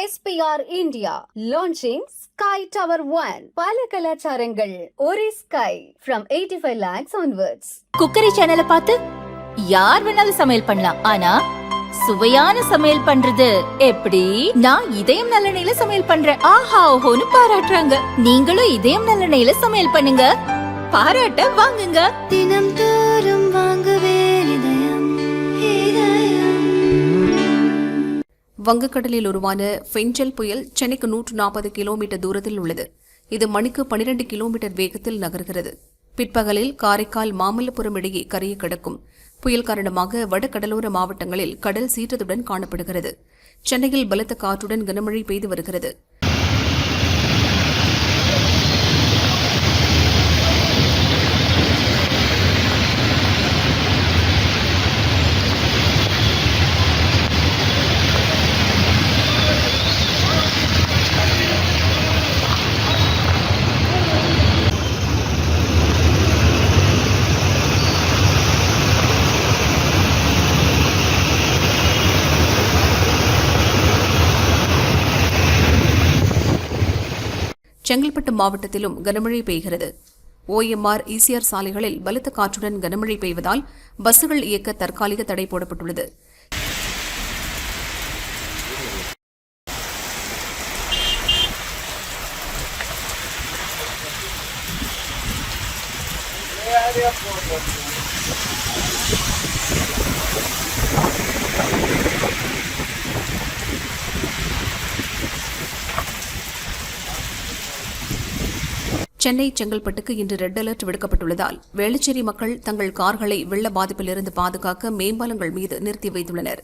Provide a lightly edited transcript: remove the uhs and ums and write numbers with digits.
SPR India launching Sky Tower 1. பல கலாச்சாரங்கள் ஒரே sky from 85 lakhs onwards. Cookery சேனலை பார்த்து யார் வேணாலும் சமையல் பண்ணலாம். ஆனா சுவையான சமையல் பண்றது எப்படி? நான் இதயம் நல்லெண்ணெயில சமையல் பண்றேன். ஆஹா ஓஹோன்னு பாராட்டுறாங்க. நீங்களும் இதயம் நல்லெண்ணெயில சமையல் பண்ணுங்க, பாராட்ட வாங்குங்க. தினம் தோறும் வாங்குவே இதயம் இதயம். வங்கக்கடலில் உருவான ஃபெஞ்சல் புயல் சென்னைக்கு 140 கிலோமீட்டர் தூரத்தில் உள்ளது. இது மணிக்கு 12 கிலோமீட்டர் வேகத்தில் நகர்கிறது. பிற்பகலில் காரைக்கால் மாமல்லபுரம் இடையே கரையை கடக்கும். புயல் காரணமாக வடகடலோர மாவட்டங்களில் கடல் சீற்றத்துடன் காணப்படுகிறது. சென்னையில் பலத்த காற்றுடன் கனமழை பெய்து வருகிறது. செங்கல்பட்டு மாவட்டத்திலும் கனமழை பெய்கிறது. OMR, ECR சாலைகளில் பலத்த காற்றுடன் கனமழை பெய்வதால் பஸ்ஸுகள் இயக்க தற்காலிக தடை போடப்பட்டுள்ளது. சென்னை செங்கல்பட்டுக்கு இன்று ரெட் அலர்ட் விடுக்கப்பட்டுள்ளதால் வேளச்சேரி மக்கள் தங்கள் கார்களை வெள்ள பாதிப்பிலிருந்து பாதுகாக்க மேம்பாலங்கள் மீது நிறுத்தி வைத்துள்ளனர்.